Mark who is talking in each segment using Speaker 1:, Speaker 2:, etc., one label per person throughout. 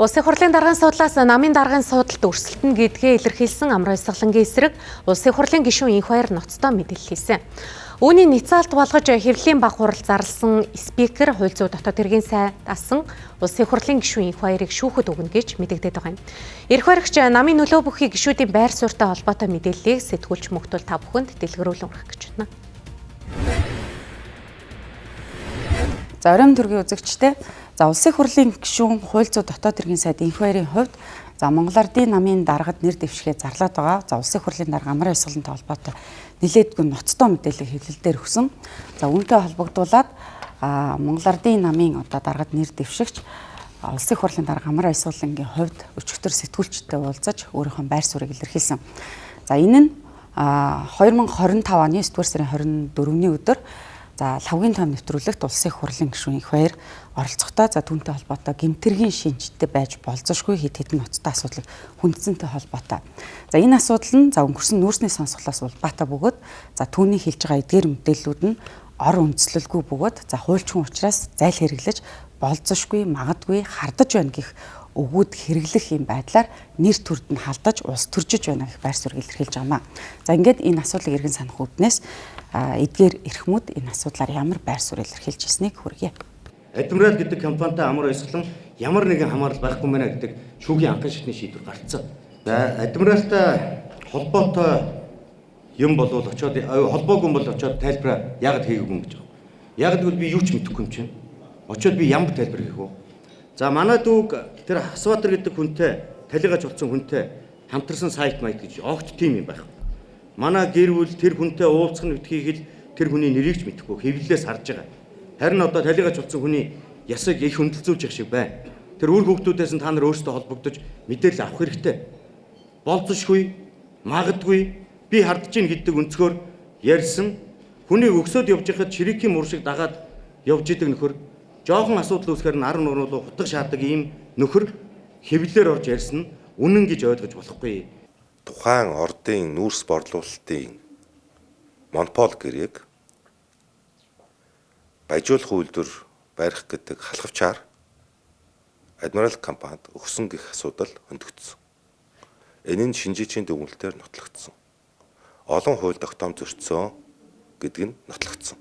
Speaker 1: Улсын хурлын даргын судлаас намын даргын судалд өрсөлдөн гэдгээ илэрхийлсэн Амар Баясгалангийн эсрэг Улсын хурлын гишүүн Инх Баяр ноцтой мэдээлэл хийсэн. Үүний ницаалт болгож хэвлэлийн баг хурал зарласан спикер хууль зүйн дотоод хэргийн сайд асан Улсын хурлын гишүүн Инх Баярыг шүүхэд өгнө гэж мэдэгдээд байгаа юм. Ирэх баригч намын нөлөө бүхий гишүүдийн байр суурьтай холбоотой мэдээллийг сэтгүүлч мөхтөл та бүхэнд дэлгэрүүлэн хүргэх гэж байна.
Speaker 2: За оройн төргийн үзэгчтэй улсын хурлын гишүүн хууль зүйн дотоод хэргийн сайд Инх Баярын хувьд Монгол Ардын намын даргад нэр дэвшгээ зарлаад байгаа. Улсын хурлын дарга Амар Баясгалантай холбоотой нэлээдгүй ноцтой мэдээлэл хэвлэлдээр өгсөн. Үүнтэй холбогдуулаад Монгол Ардын намын даргад нэр дэвшигч улсын хурлын дарга Амар Баясгалангийн хувьд өчигдөр сэтгүүлчтэй уулзаж өөрийнхөө байр суурийг илэрхийлсэн. Энэ нь 2025 оны 9-р сарын 24-ний өдөр лавгийн тоон нэвтрүүлэгт улсын хурлын гишүүн Инх Баяр оролцохдоо түүнтэй холбоотой гэмтэргийн шинжтэй байж болзошгүй хэд хэдэн ноцтой асуудлыг хүндсэнтэй холбоотой. Энэ асуудал нь өнгөрсөн нүүрсний сонсголоос улбаатай бөгөөд түүний хэлж байгаа эдгээр мэдээллүүд нь ор үндэслэлгүй бөгөөд хуульчин учраас зайл хэрэглэж болзошгүй магадгүй хардаж байна гэх өгүүд хэрэглэх юм байдлаар нэр төрд нь халдаж улс төржиж байна гэх байр суурийг илэрхийлж байгаамаа. Ингээд энэ асуудлыг иргэн санах үүднээс эдгээр эрхмүүд энэ асуудлаар ямар байр суурь илэрхийлж ирснийг хүргье.
Speaker 3: Адмирал гэдэг компанитай Амар Баясгалан ямар нэгэн хамаарал байхгүй мэнэ гэдэг шүүхийн анхны шатны шийдвэр гарцсан. Адмиралтай холбоотой юм болвол очоод холбоогүй бол очоод тайлбараа яагаад хийгээгүй юм гэж байна. Яг гэвэл би юу ч мэдэхгүй юм чинь. Очоод би ямар тайлбар хийх вэ? Манай дүүг тэр Хасбаатар гэдэг хүнтэй талигаж болсон хүнтэй хамтарсан сайт майт гэж огт тим юм байх. Манай гэр бүл тэр хүнтэй уулзах нь битгийг л тэр хүний нэрийг ч мэдэхгүй хэвлэлээс харж байгаа. Харин одоо талигаж болсон хүний ясыг их хөндлөцүүлж явах шиг байна. Тэр үр хүүхдүүдээс нь та нар өөрсдөө холбогдож мэдээлэл авах хэрэгтэй. Болзошгүй, магадгүй би хардж ийн гэдэг өнцгөр ярьсан хүнийг өгсөд явж байхад чирикийн мур шиг дагаад явж идэг нөхөр жоохон асуудал үүсгээр нь 10 нуруу хутга шаадаг ийм нөхөр хэвлэлээр орж ярьсан нь үнэн гэж ойлгож болохгүй.
Speaker 4: Тухайн ордын нүүрс борлуулалтын монопол гэрээг баяжуулах үйлдвэр барих гэдэг халхавчаар Адмирал компанид өгсөн гэх асуудал хөндөгдсөн. Энэ нь шинжээчийн дүгнэлтээр нотлогдсон. Олон хууль тогтоом зөрчсөн гэдэг нь нотлогдсон.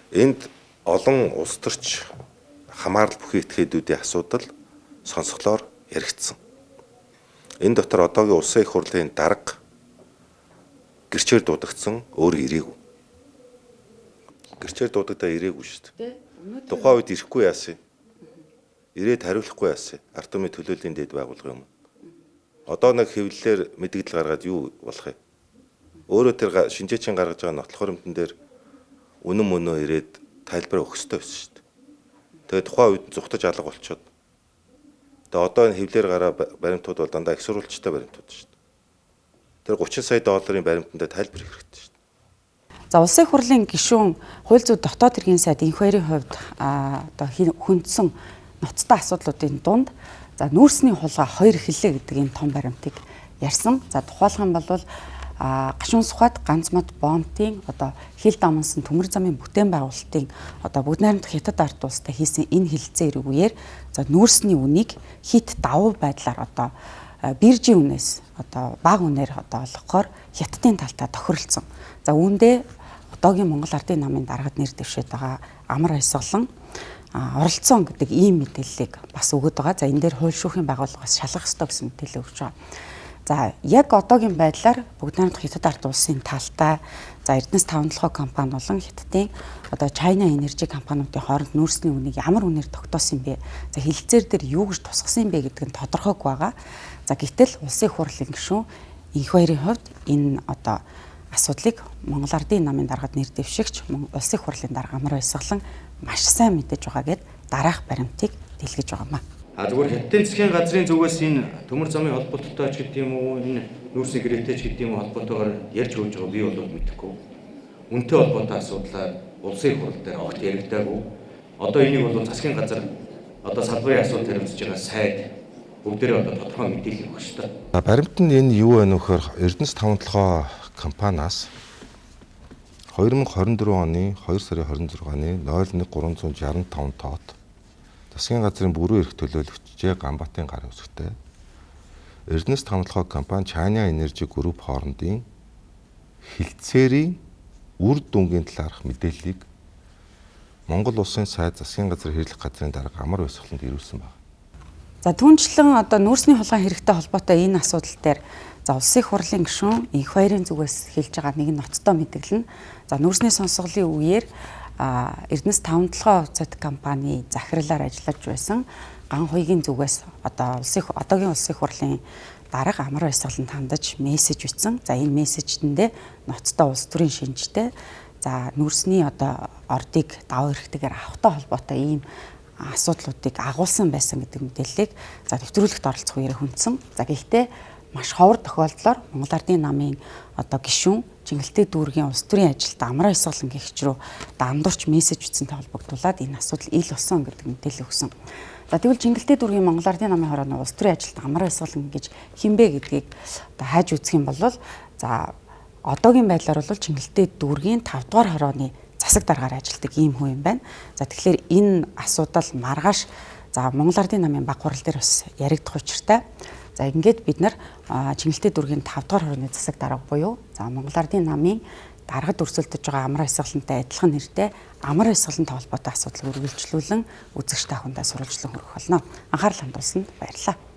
Speaker 4: Энд олон улс төрч хамаарал бүхий этгээдүүдийн асуудал сонсголоор яригдсан. Энэ дотор одоогийн улсын их хурлын дарга гэрчээр дуудагдсан өөр ирээгүй. Гэрчээр дуудагдаа ирээгүй шүү дээ. Тухайн үед ирэхгүй яасан. Ирээд хариулахгүй яасан. Ард түмний төлөөллийн дэд байгуулга юм. Одоо нэг хэвлэлээр мэдээлэл гаргаад юу болох юм? Өөрөө тэр шинжээчийн гаргаж байгаа нотлох хөрөмтөн дээр үнэн мөнөө ирээд тайлбар өгөх ёстой байсан шүү дээ. Тэгээд тухайн үед зүхтаж алга болчиход. Тэгээд одоо энэ хэвлэлээр гараа баримтууд бол дандаа их сурвалжтай баримтууд шүү дээ. Тэр 30 сая долларын баримтанд тайлбар хийх хэрэгтэй шүү дээ.
Speaker 2: Улсын хурлын гишүүн хууль зүйн дотоод хэргийн сайд Инх Баярын хувьд хүндсэн ноцтой асуудлуудын дунд нүүрсний хулгай 2 эхэллээ гэдэг энэ том баримтыг ярьсан. Тухайлах юм бол гашуун сухад ганц мод бомтын хил дамнсан төмөр замын бүтээн байгуулалтын бүгд найрамдах хятад ард улстай хийсэн энэ хилцээ эрүүгээр нүүрсний үнийг хит давуу байдлаар биржийн үнээс бага үнээр олгохоор хятадын талтай тохиролцсон. Үүндээ одоогийн Монгол Ардын намын даргад нэр дэвшээд байгаа Амар Баясгалан оролцсон гэдэг ийм мэдээллийг бас өгöd байгаа. Энэ дээр хууль шүүхийн байгууллагаас шалгах ёстой гэсэн мэдээлэл өгч байгаа. Яг одоогийн байдлаар бүгд найрамдах хятад ард улсын талтай Эрдэнэс 5-7 компани болон хятадын China Energy компаниудын хооронд нүүрсний үнийг ямар үнээр тогтоосон юм бэ? Хэлэлцээр дээр юу гэж тусгасан юм бэ гэдэг нь тодорхойгүй байгаа. Гэтэл улсын хурлын гишүүн Инх Баярын хувьд энэ асуудлыг Монгол Ардын намын даргад нэр дэвшигч улсын хурлын дарга Амар Баясгалан маш сайн мэдэж байгаа гэд дараах баримтыг дэлгэж байгаамаа.
Speaker 3: Зүгээр хятадын засгийн газрын зүгээс энэ төмөр замын холбоотой ч гэдэг юм уу, энэ нүүрсний гэрээтэй ч гэдэг юм уу холбоотойгоор ярьж өгж байгаа би бол мэдэхгүй. Үнэтэй холбоотой асуудлаар улсын их хурл дээр огт яригдаагүй. Одоо энийг бол засгийн газар салбарын асуудал хариуцж байгаа сайд бүгдээрээ тодорхой мэдээлэл өгөх ёстой.
Speaker 4: Баримт нь энэ юу вэ нөхөр Эрдэнэс 5-7 компаниас 2024 оны 2 сарын 26-ны 01365 тоод засгийн газрын бүрэн эрх төлөөлөгч Ганбаатарын гар үсгтэй Эрдэнэс Томилгоо компани China Energy Group хоорондын хилцээрийн үр дүнгийн талаарх мэдээллийг Монгол улсын сайд засгийн газар хэрэглэх газрын дарга амар баясгаланд ирүүлсэн байна.
Speaker 2: За түүнчлэн одоо нүүрсний хулгайн хэрэгтэй холбоотой энэ асуудал дээр за улсын их хурлын гишүүн энх баярын зүгээс хэлж байгаа нэг ноцтой мэдээлэл нь за нүүрсний сонсголын үеэр Эрдэнэс 5-7 хувьцат компани захирлаар ажиллаж байсан Ган хоёгийн зүгээс одоогийн улсын их хурлын дарга амар баясгаланд хандаж мессеж бичсэн. За энэ мессежтэндээ ноцтой улс төрийн шинжтэй за нүүрсний ордыг даваа эрхтэйгээр авахтай холбоотой ийм асуудлуудыг агуулсан байсан гэдэг мэдээллийг за нэвтрүүлэгт оролцох үеэр хүндсэн. За гэхдээ маш ховор тохиолдлоор Монгол Ардын намын гишүүн Чингэлтэй дүүргийн улс төрийн ажилд амар баясгалан гэгч рүү андуурч мессеж бичсэнтэй холбогдуулаад энэ асуудал ил болсон гэдэг мэдээлэл өгсөн. За тэгвэл Чингэлтэй дүүргийн Монгол Ардын намын хорооны улс төрийн ажилд амар баясгалан гэж хинбэ гэдгийг хайж үзэх юм бол за одоогийн байдлаар бол Чингэлтэй дүүргийн 5 дугаар хорооны засаг даргаар ажилладаг ийм хүн юм байна. За тэгэхээр энэ асуудал маргааш за Монгол Ардын намын баг хурал дээр бас яригдах учиртай. За ингээд бид нар Чингэлтэй дүүргийн 5 дугаар хорооны засаг дарга буюу за Монгол Ардын намын даргад өрсөлдөж байгаа амар баясгалантай адилхан нэртэй амар баясгалантай холбоотой асуудлыг үргэлжлүүлэн үзэгч та бүхэндээ сурвалжлан хүргэх болно. Анхаарал хандуулсанд баярлалаа.